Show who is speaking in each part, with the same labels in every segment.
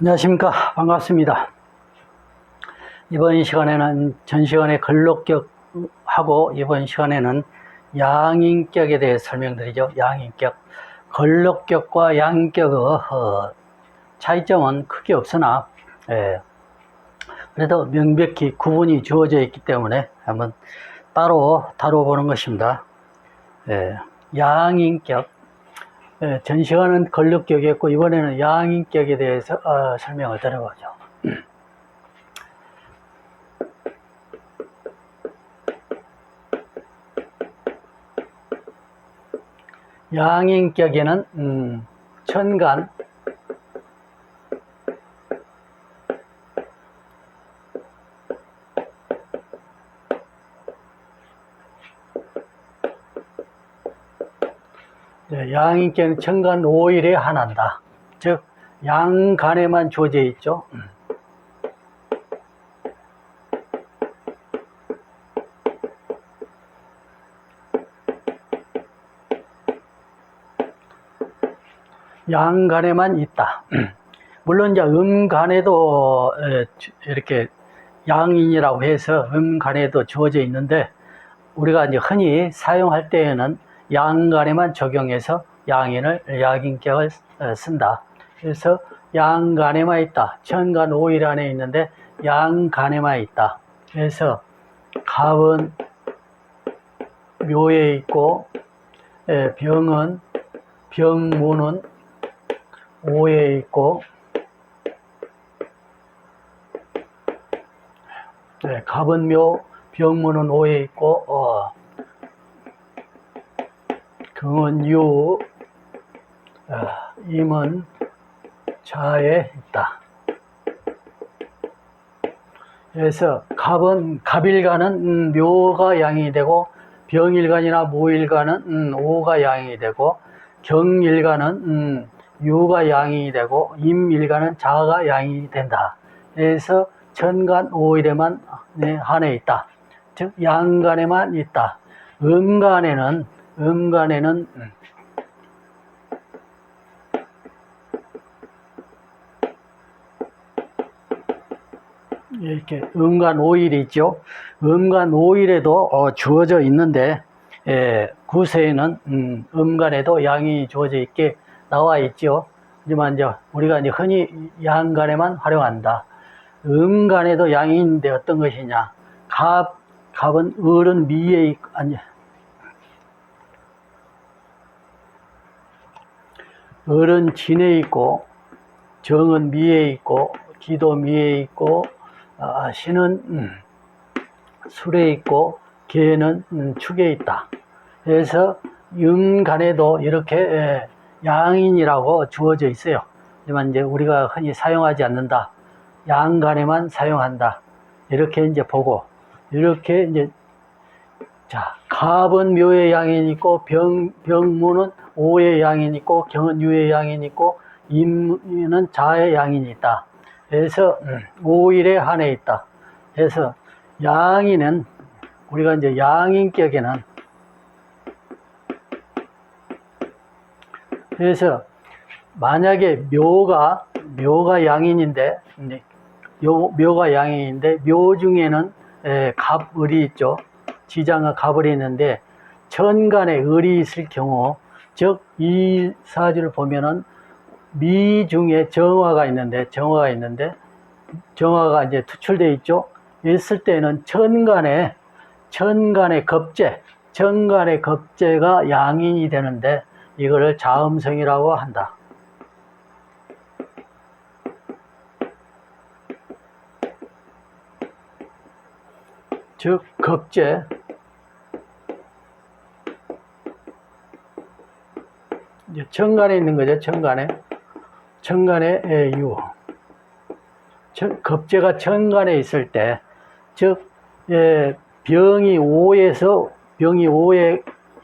Speaker 1: 안녕하십니까. 반갑습니다. 이번 시간에는 전 시간에 걸록격하고 이번 시간에는 양인격에 대해 설명드리죠. 양인격. 걸록격과 양인격의 차이점은 크게 없으나 그래도 명백히 구분이 주어져 있기 때문에 한번 따로 다뤄보는 것입니다. 양인격. 전 시간은 걸록격이었고 이번에는 양인격에 대해서 설명을 드려보죠. 양인격에는 천간, 양인격은 천간 5일에 하나다. 즉 양간에만 주어져 있죠. 양간에만 있다. 물론 이제 음간에도 이렇게 양인이라고 해서 음간에도 주어져 있는데 우리가 이제 흔히 사용할 때에는 양간에만 적용해서 양인격을 쓴다. 그래서 양간에만 있다. 천간 5일 안에 있는데 양간에만 있다. 그래서 갑은 묘에 있고 병무는 오에 있고 갑은 묘, 병무는 오에 있고 금은 유, 임은 자에 있다. 그래서 갑일간은 묘가 양이 되고 병일간이나 모일간은 오가 양이 되고 경일간은 유가 양이 되고 임일간은 자가 양이 된다. 그래서 천간 5일에만 한해 있다. 즉 양간에만 있다. 음간에는 이렇게 음간 5일이 있죠. 음간 5일에도 주어져 있는데 구세에는 음간에도 양이 주어져 있게 나와 있죠. 하지만 이제 우리가 이제 흔히 양간에만 활용한다. 음간에도 양이 있는데 어떤 것이냐? 갑은 을은 미에 있고 을은 진에 있고 정은 미에 있고 기도 미에 있고 신은 술에 있고 계는 축에 있다. 그래서 음간에도 이렇게 양인이라고 주어져 있어요. 하지만 이제 우리가 흔히 사용하지 않는다. 양간에만 사용한다. 이렇게 이제 보고 이렇게 이제 갑은 묘의 양인 있고 병무는 오의 양인 있고 경은 유의 양인 있고 임은 자의 양인이 있다. 그래서 5일에 한해 있다. 그래서 양인은 우리가 이제 양인격에는 그래서 만약에 묘가 양인인데 묘 중에는 갑을이 있죠. 지장과 갑을이 있는데 천간에 을이 있을 경우 즉 이 사주를 보면은 미 중에 정화가 있는데 정화가 이제 투출되어 있죠. 있을 때는 천간에 겁재가 양인이 되는데 이거를 자음성이라고 한다. 즉 겁재 이제 천간에 있는 거죠. 천간에 유. 겁재가 천간에 있을 때, 즉 병이 오의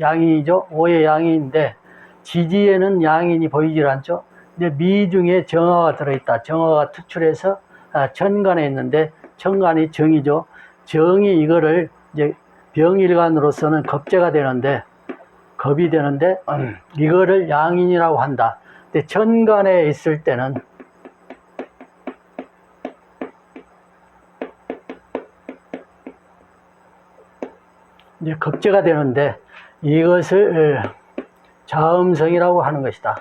Speaker 1: 양이죠. 오의 양인데 지지에는 양인이 보이질 않죠. 근데 미 중에 정화가 들어있다. 정화가 투출해서 천간에 있는데 천간이 정이죠. 정이 이거를 이제 병일간으로서는 겁재가 되는데 겁이 되는데 이거를 양인이라고 한다. 근데 천간에 있을 때는 이제 급제가 되는데 이것을 자음성이라고 하는 것이다.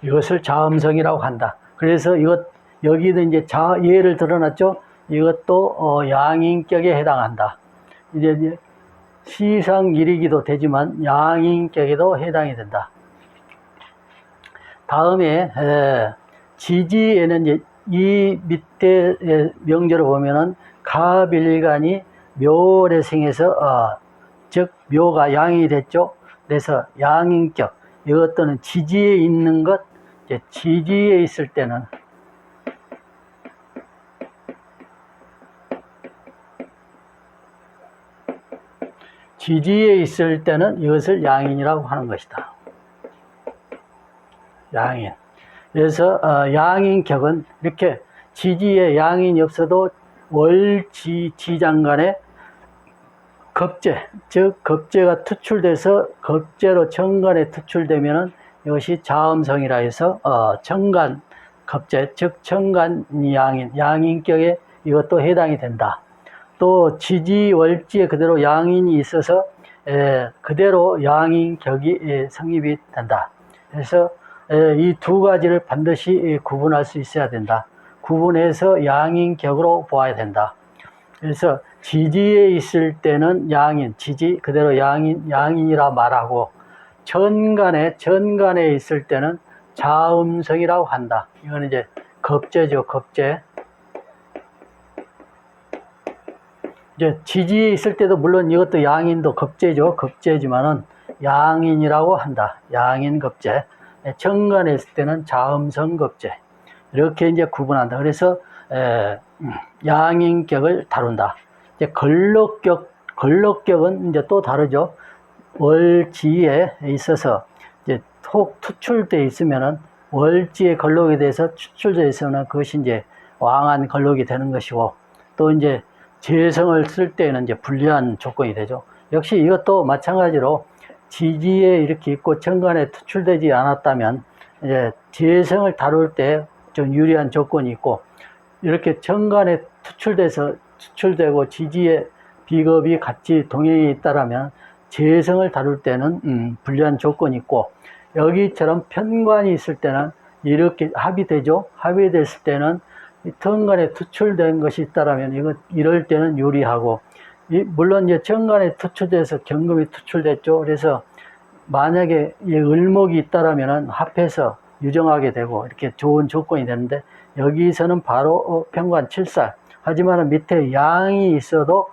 Speaker 1: 이것을 자음성이라고 한다. 그래서 여기도 이제 예를 들어놨죠. 이것도 양인격에 해당한다. 이제 시상일이기도 되지만 양인격에도 해당이 된다. 다음에 지지에는 이제 이 밑에 명제를 보면은 가빌간이 묘월에 생해서 즉 묘가 양이 됐죠. 그래서 양인격 이것들은 지지에 있는 것, 이제 지지에 있을 때는 이것을 양인이라고 하는 것이다. 양인. 그래서 양인격은 이렇게 지지에 양인이 없어도 월지지장간에 겁제, 즉 겁제가 투출돼서 겁제로 정간에 투출되면은 이것이 자음성이라 해서 정간 겁제, 즉 정간 양인, 양인격에 이것도 해당이 된다. 또 지지 월지에 그대로 양인이 있어서 그대로 양인격이 성립이 된다. 그래서 이 두 가지를 반드시 구분할 수 있어야 된다. 구분해서 양인격으로 보아야 된다. 그래서 지지에 있을 때는 양인, 지지 그대로 양인이라 말하고 전간에 있을 때는 자음성이라고 한다. 이거는 이제 겁제죠, 겁제. 이제 지지에 있을 때도 물론 이것도 양인도 겁제죠, 겁제지만은 양인이라고 한다. 양인 겁제. 정간에 있을 때는 자음성 겁제. 이렇게 이제 구분한다. 그래서 양인격을 다룬다. 이제 걸럭격은 이제 또 다르죠. 월지에 있어서 이제 혹 투출돼 있으면은 월지에 걸럭에 대해서 추출돼 있으면 그것이 이제 왕한 걸럭이 되는 것이고, 또 이제 재성을 쓸 때는 이제 불리한 조건이 되죠. 역시 이것도 마찬가지로 지지에 이렇게 있고 정간에 투출되지 않았다면 이제 재성을 다룰 때 좀 유리한 조건이 있고, 이렇게 정간에 투출되고 지지에 비겁이 같이 동행해 있다라면 재성을 다룰 때는 불리한 조건이 있고, 여기처럼 편관이 있을 때는 이렇게 합의되죠. 합의됐을 때는 이 정간에 투출된 것이 있다라면 이럴 때는 유리하고, 물론 이제 정간에 투출돼서 경금이 투출됐죠. 그래서 만약에 이 을목이 있다라면 합해서 유정하게 되고 이렇게 좋은 조건이 되는데, 여기서는 바로 편관 7살. 하지만 밑에 양이 있어도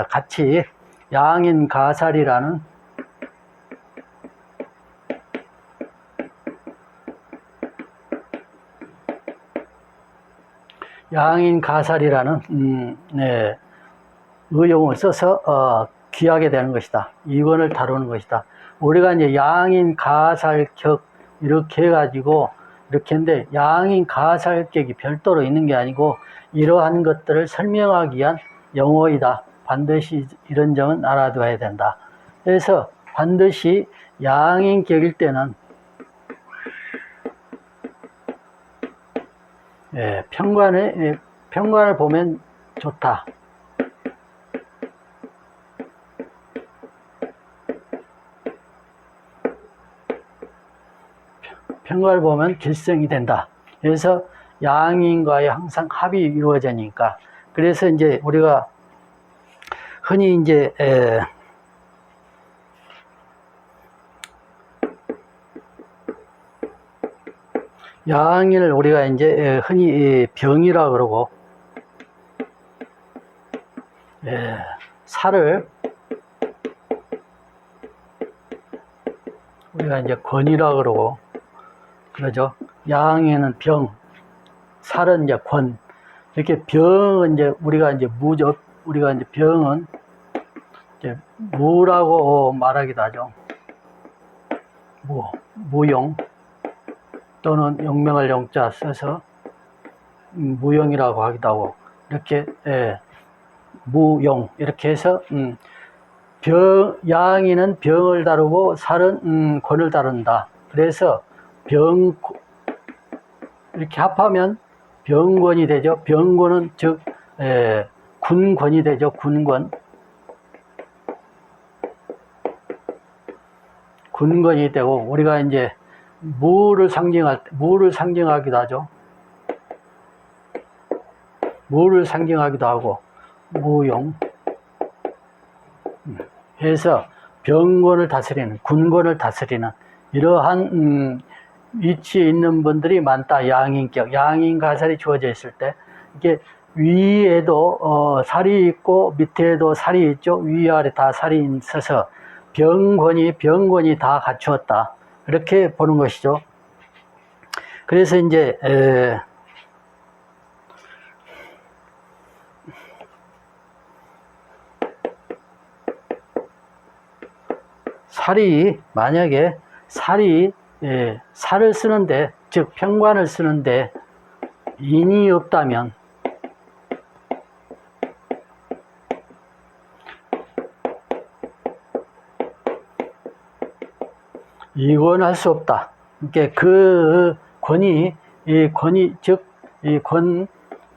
Speaker 1: 같이 양인 가살이라는 의용을 써서 귀하게 되는 것이다. 이권을 다루는 것이다. 우리가 이제 양인 가살격 이렇게 해가지고 이렇게 했는데, 양인 가살격이 별도로 있는 게 아니고 이러한 것들을 설명하기 위한 용어이다. 반드시 이런 점은 알아둬야 된다. 그래서 반드시 양인격일 때는 편관을 보면 좋다. 편관을 보면 길성이 된다. 그래서 양인과의 항상 합이 이루어지니까. 그래서 이제 우리가 흔히 이제 양인을 우리가 이제 흔히 병이라 그러고, 살을 우리가 이제 권이라 그러고 그러죠. 양에는 병, 살은 이제 권. 이렇게 병은 이제 우리가 이제 무죠. 우리가 이제 병은 이제 무라고 말하기도 하죠. 무용 또는 용명을 용자 써서 무용이라고 하기도 하고, 이렇게 무용 이렇게 해서 양이는 병을 다루고 살은 권을 다룬다. 그래서 병 이렇게 합하면 병권이 되죠. 병권은 즉 군권이 되죠. 군권. 군권이 되고, 우리가 이제 무를 상징하기도 하죠. 무를 상징하기도 하고, 무용 해서 병권을 다스리는, 군권을 다스리는 이러한 위치에 있는 분들이 많다. 양인격, 양인가살이 주어져 있을 때, 이게 위에도 살이 있고 밑에도 살이 있죠. 위아래 다 살이 있어서 병권이 다 갖추었다. 이렇게 보는 것이죠. 그래서 이제 만약에 살을 쓰는데, 즉 평관을 쓰는데 인이 없다면 이권할 수 없다. 그러니까 그 권이, 즉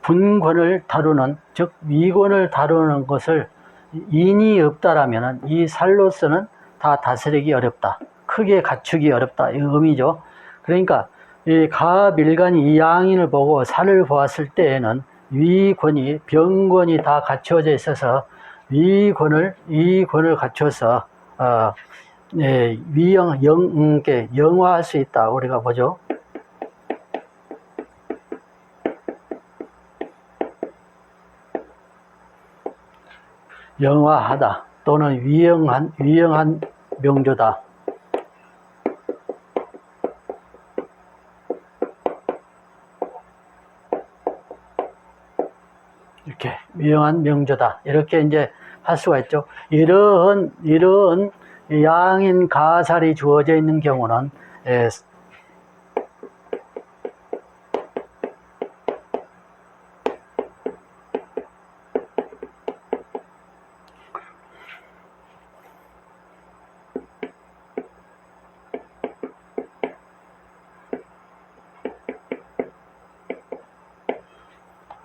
Speaker 1: 분권을 다루는, 즉 위권을 다루는 것을 인이 없다라면은 이 살로서는 다 다스리기 어렵다. 크게 갖추기 어렵다. 이 의미죠. 그러니까 이 가밀간이 이 양인을 보고 살을 보았을 때에는 위권이, 병권이 다 갖추어져 있어서 위권을 갖춰서 영화할 수 있다. 우리가 보죠. 영화하다 또는 위영한 명조다. 이렇게 위영한 명조다. 이렇게 이제 할 수가 있죠. 이런 양인 가살이 주어져 있는 경우는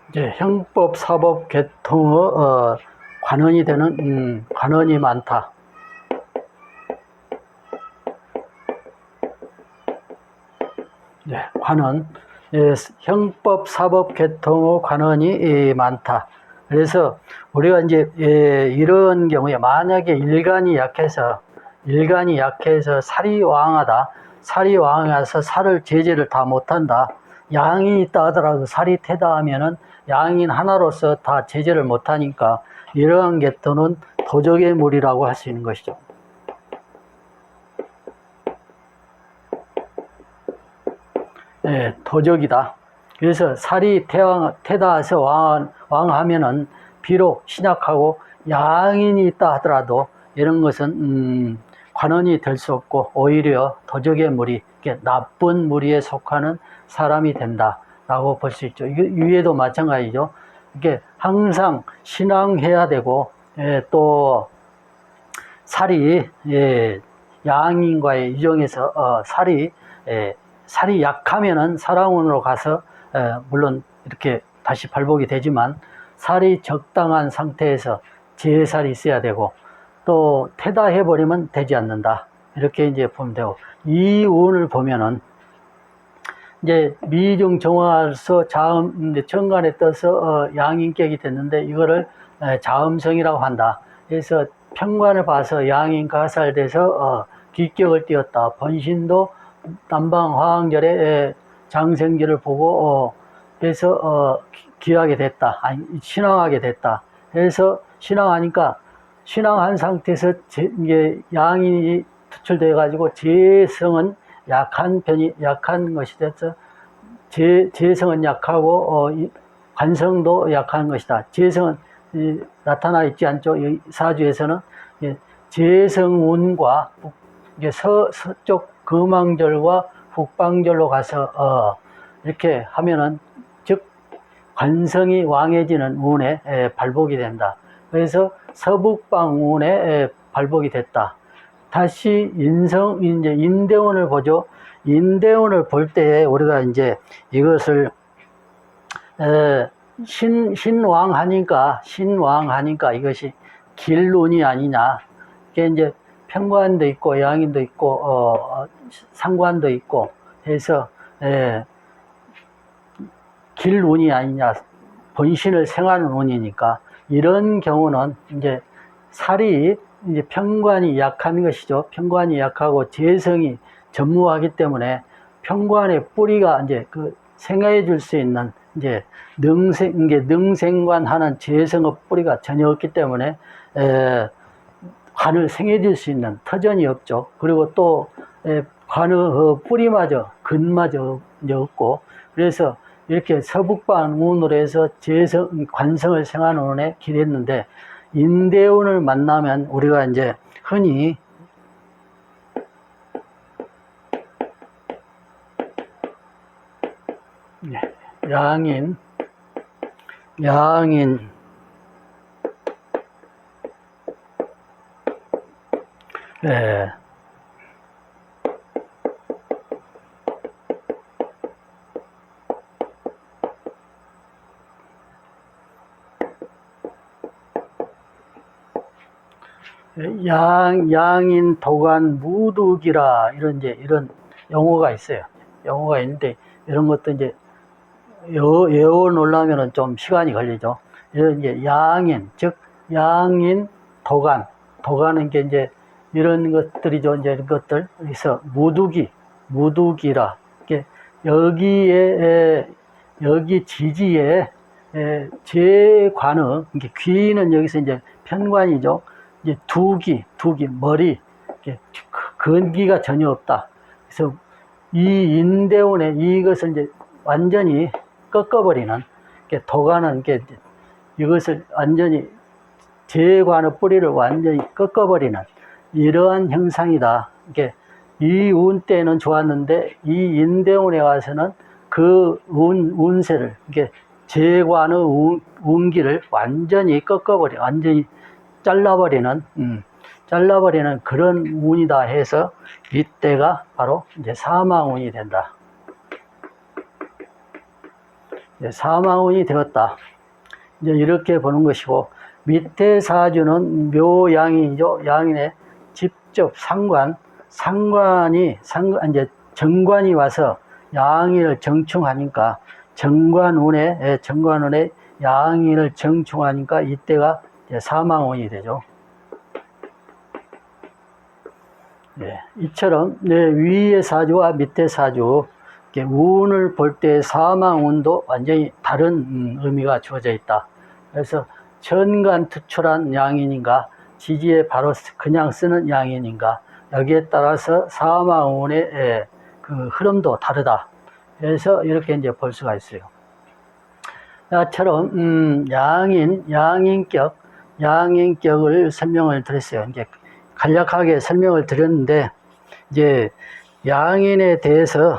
Speaker 1: 이제 형법, 사법, 계통의 관원이 되는 관원이 많다. 관원, 형법, 사법, 계통의 관원이 많다. 그래서 우리가 이제 이런 경우에 만약에 일간이 약해서 살이 왕해서 살을 제재를 다 못한다. 양인이 있다 하더라도 살이 태다하면은 양인 하나로서 다 제재를 못하니까 이러한 계통은 도적의 물이라고 할 수 있는 것이죠. 도적이다. 그래서 살이 태다해서 왕하면은 비록 신약하고 양인이 있다 하더라도 이런 것은 관원이 될 수 없고 오히려 도적의 무리, 나쁜 무리에 속하는 사람이 된다라고 볼 수 있죠. 위에도 마찬가지죠. 이게 항상 신앙해야 되고 또 살이 양인과의 유정에서 살이 약하면은 살아원으로 가서 물론 이렇게 다시 발복이 되지만 살이 적당한 상태에서 제살이 있어야 되고 또 태다해버리면 되지 않는다. 이렇게 이제 보면 되고, 이 운을 보면은 이제 미중 정화에서 이제 정관에 떠서 양인격이 됐는데 이거를 자음성이라고 한다. 그래서 평관을 봐서 양인 가살돼서 기격을 띄었다. 번신도 남방 화왕절에 장생기를 보고 그래서 기하게 됐다. 신앙하게 됐다. 그래서 신앙한 상태에서 이게 양인이 투출돼 가지고 재성은 약한 것이 돼서 재성은 약하고 관성도 약한 것이다. 재성은 나타나 있지 않죠. 이 사주에서는 재성운과 서쪽 금왕절과 북방절로 가서 이렇게 하면은 즉 관성이 왕해지는 운에 발복이 된다. 그래서 서북방 운에 발복이 됐다. 다시 이제 인대운을 보죠. 인대운을 볼 때 우리가 이제 이것을 신왕하니까 이것이 길운이 아니냐. 이게 이제 편관도 있고, 양인도 있고, 상관도 있고 해서, 길운이 아니냐. 본신을 생하는 운이니까, 이런 경우는 이제 살이 이제 편관이 약한 것이죠. 편관이 약하고 재성이 전무하기 때문에 편관의 뿌리가 이제 그 생해 줄 수 있는 이제 능생관하는 재성의 뿌리가 전혀 없기 때문에 관을 생해 줄 수 있는 터전이 없죠. 그리고 또 관의 뿌리마저 근마저 없고, 그래서 이렇게 서북방운으로 해서 관성을 생하는 운에 길했는데, 인대운을 만나면 우리가 이제 흔히 양인, 양인, 도관, 무득이라 이런 용어가 있어요. 용어가 있는데 이런 것도 이제 외워 놓으려면 좀 시간이 걸리죠. 이런 이제 양인, 즉 양인, 도관은 게 이제 이런 것들이죠. 이제 이런 것들. 그래서 무득이라. 여기 지지에 제관의 귀는 여기서 이제 편관이죠. 이제 두기, 머리, 근기가 전혀 없다. 그래서 이 인대운에 이것을 이제 완전히 꺾어버리는, 도가는 이것을 완전히 제관의 뿌리를 완전히 꺾어버리는 이러한 형상이다. 이 운 때는 좋았는데 이 인대운에 와서는 그 운세를 제관의 운기를 완전히 완전히 잘라버리는 그런 운이다 해서 이때가 바로 이제 사망운이 된다. 사망운이 되었다. 이제 이렇게 보는 것이고, 밑에 사주는 묘양인이죠. 양인의 직접 상관이 이제 정관이 와서 양인을 정충하니까 정관운에 양인을 정충하니까 이때가 사망운이 되죠. 이처럼 위의 사주와 밑에 사주 운을 볼 때 사망운도 완전히 다른 의미가 주어져 있다. 그래서 천간 투출한 양인인가, 지지에 바로 그냥 쓰는 양인인가, 여기에 따라서 사망운의 그 흐름도 다르다. 그래서 이렇게 이제 볼 수가 있어요. 나처럼 양인격을 설명을 드렸어요. 이제 간략하게 설명을 드렸는데, 이제 양인에 대해서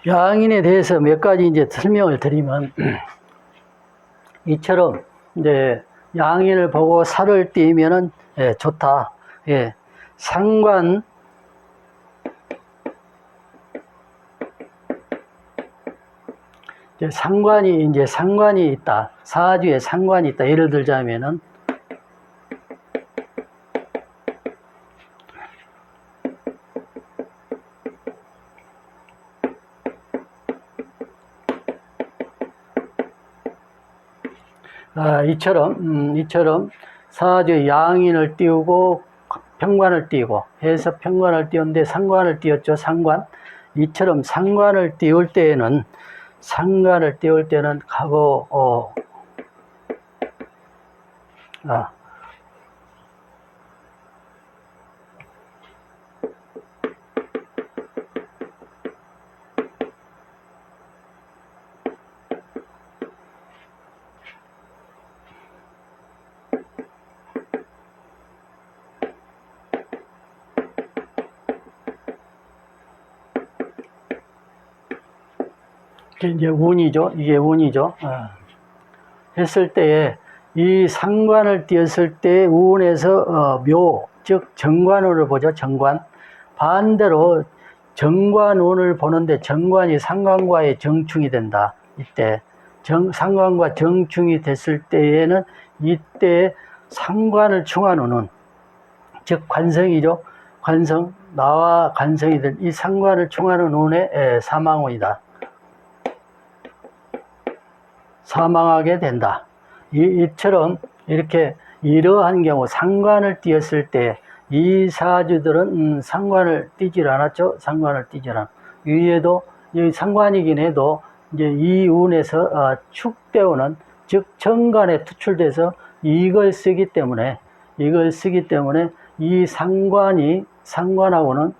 Speaker 1: 양인에 대해서 몇 가지 이제 설명을 드리면, 이처럼 이제 양인을 보고 살을 띄면은 좋다. 상관이 있다. 사주에 상관이 있다. 예를 들자면은 이처럼 사주에 양인을 띄우고 편관을 띄우고 해서 편관을 띄웠는데 상관을 띄웠죠. 이처럼 상관을 띄울 때는 하고 이게 이제 운이죠. 이게 운이죠. 했을 때에 이 상관을 띄었을 때 운에서 묘, 즉 정관운을 보죠. 정관. 반대로 정관운을 보는데 정관이 상관과의 정충이 된다. 이때 상관과 정충이 됐을 때에는 이때 상관을 충한 운은, 즉 관성이죠. 관성, 나와 관성이 된 이 상관을 충하는 운의 사망운이다. 사망하게 된다. 이처럼 이렇게 이러한 경우 상관을 띄었을 때 이 사주들은 상관을 띄질 않았죠. 상관을 띄질 않아. 위에도 이 상관이긴 해도 이제 이 운에서 축대운은, 즉 정관에 투출돼서 이걸 쓰기 때문에 이 상관하고는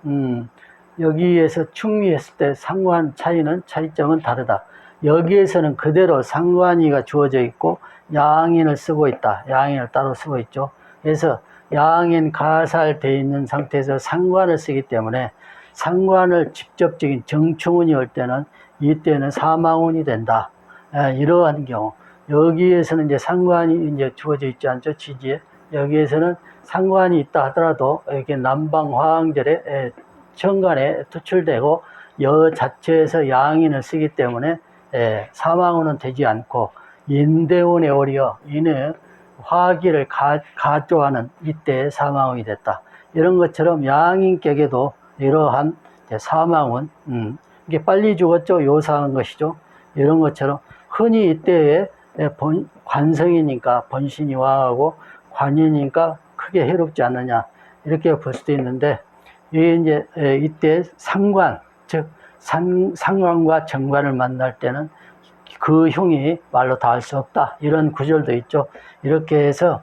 Speaker 1: 여기에서 충미했을 때 상관 차이점은 다르다. 여기에서는 그대로 상관이가 주어져 있고 양인을 쓰고 있다. 양인을 따로 쓰고 있죠. 그래서 양인 가살되어 있는 상태에서 상관을 쓰기 때문에 상관을 직접적인 정충운이 올 때는 이때는 사망운이 된다. 이러한 경우. 여기에서는 이제 상관이 이제 주어져 있지 않죠. 지지에. 여기에서는 상관이 있다 하더라도 이렇게 남방화왕절에 정관에 투출되고 여 자체에서 양인을 쓰기 때문에 사망운은 되지 않고 인대운에 오히려 인의 화기를 가조하는 이때 사망운이 됐다. 이런 것처럼 양인격에도 이러한 사망운, 이게 빨리 죽었죠. 요사한 것이죠. 이런 것처럼 흔히 이때에 관성이니까 번신이 왕하고 관이니까 크게 해롭지 않느냐 이렇게 볼 수도 있는데, 이게 이제 이때 상관, 즉 상관과 정관을 만날 때는 그 흉이 말로 다 할 수 없다. 이런 구절도 있죠. 이렇게 해서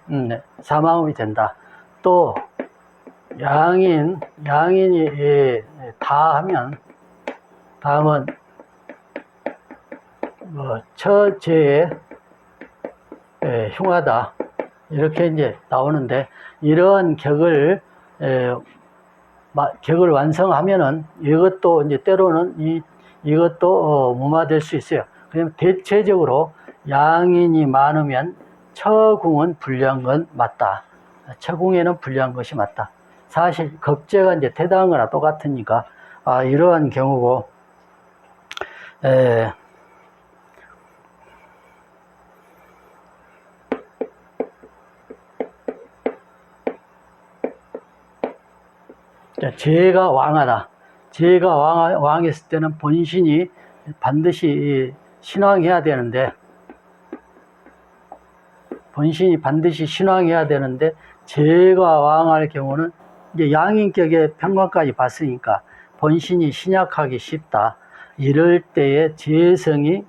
Speaker 1: 사망운이 된다. 또 양인이 다음은 처제에 흉하다. 이렇게 이제 나오는데, 이러한 격을 완성하면은 이것도 이제 때로는 이것도 무마될 수 있어요. 그럼 대체적으로 양인이 많으면 처궁은 불리한 건 맞다. 처궁에는 불리한 것이 맞다. 사실 겁재가 이제 대당한 거나 똑같으니까 이러한 경우고, 재가 왕하다. 재가 왕했을 때는 본신이 반드시 신왕해야 되는데, 재가 왕할 경우는 이제 양인격의 평관까지 봤으니까 본신이 신약하기 쉽다. 이럴 때에 재성이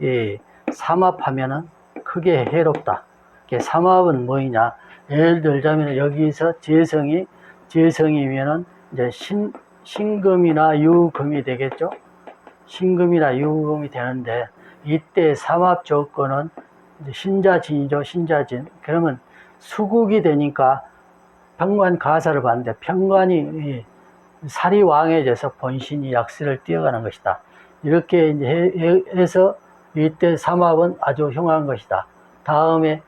Speaker 1: 삼합하면은 크게 해롭다. 삼합은 뭐이냐? 예를 들자면 여기서 재성이면은 이제 신금이나 유금이 되겠죠. 신금이나 유금이 되는데, 이때 삼합 조건은 신자진이죠. 신자진. 그러면 수국이 되니까 평관 가사를 봤는데, 평관이 살이 왕해져서 본신이 약세를 띄어가는 것이다. 이렇게 이제 해서 이때 삼합은 아주 흉한 것이다. 다음에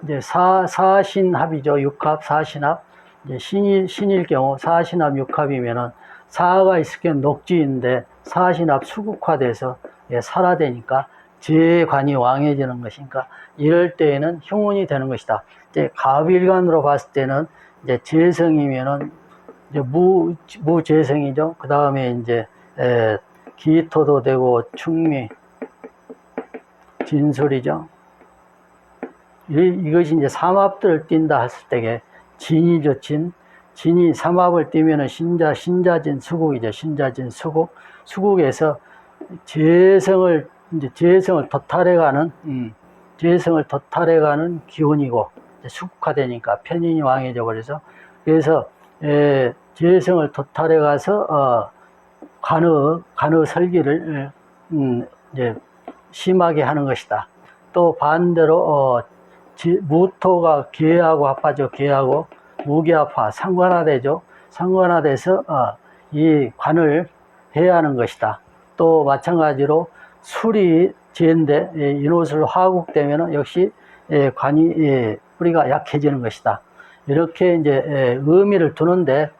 Speaker 1: 이제 사신합이죠. 육합, 사신합. 이제 신일 경우 사신합 육합이면은 사가 있을 경우 녹지인데 사신합 수국화돼서 살아되니까 재관이 왕해지는 것이니까 이럴 때에는 흉운이 되는 것이다. 이제 가빌관으로 봤을 때는 이제 재성이면은 이제 무재성이죠. 그 다음에 이제 기토도 되고 충미, 진술이죠. 이것이 이제 삼합들을 띈다 했을 때에 진이죠. 진이 삼합을 띄면은 신자진 수국이죠. 신자진 수국에서 재성을 도탈해가는 기운이고, 수국화되니까 편인이 왕해져 버려서, 그래서 재성을 도탈해가서 간의 설기를 이제 심하게 하는 것이다. 또 반대로 무토가 계하고 합하죠. 계하고 무계합화 상관화되죠. 상관화돼서 이 관을 해야 하는 것이다. 또 마찬가지로 술이 재인데 인옷을 화국되면은 역시 관이 뿌리가 약해지는 것이다. 이렇게 이제 의미를 두는데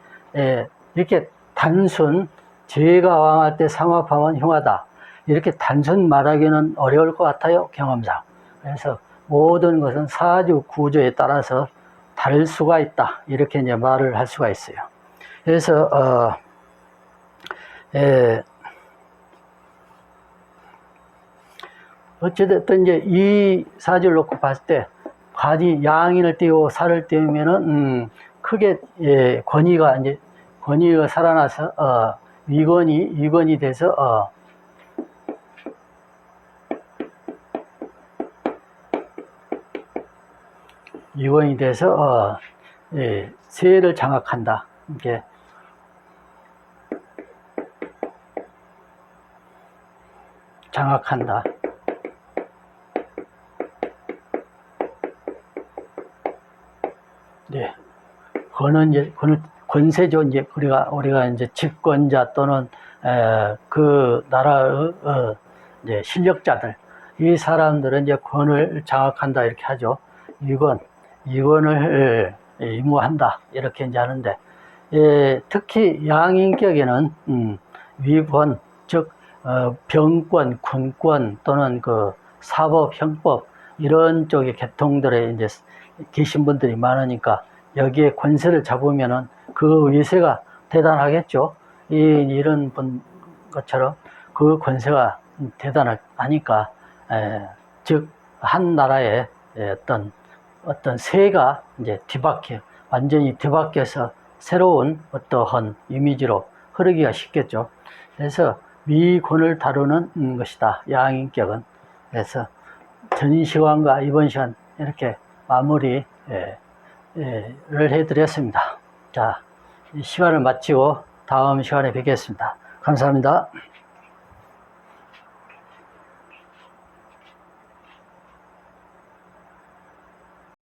Speaker 1: 이렇게 단순 재가 왕할 때 삼합하면 흉하다. 이렇게 단순 말하기는 어려울 것 같아요, 경험상. 그래서 모든 것은 사주 구조에 따라서 다를 수가 있다. 이렇게 이제 말을 할 수가 있어요. 그래서 어찌됐든 이제 이 사주를 놓고 봤을 때 관이 양인을 띄우고 살을 띄우면은 크게 권위가 살아나서 위건이 돼서 위건이 돼서 세를 장악한다. 이렇게 장악한다. 네. 권세죠. 이제 우리가 이제 집권자 또는 그 나라의 이제 실력자들, 이 사람들은 이제 권을 장악한다 이렇게 하죠. 이권을 임무한다 이렇게 이제 하는데, 특히 양인격에는 위권, 즉 병권, 군권 또는 그 사법, 형법 이런 쪽의 계통들에 이제 계신 분들이 많으니까 여기에 권세를 잡으면은 그 위세가 대단하겠죠. 이런 것처럼 그 권세가 대단하니까, 즉, 한 나라의 어떤 세가 이제 완전히 뒤바뀌어서 새로운 어떠한 이미지로 흐르기가 쉽겠죠. 그래서 미권을 다루는 것이다, 양인격은. 그래서 전 시간과 이번 시간 이렇게 마무리를 해드렸습니다. 자, 이 시간을 마치고 다음 시간에 뵙겠습니다. 감사합니다.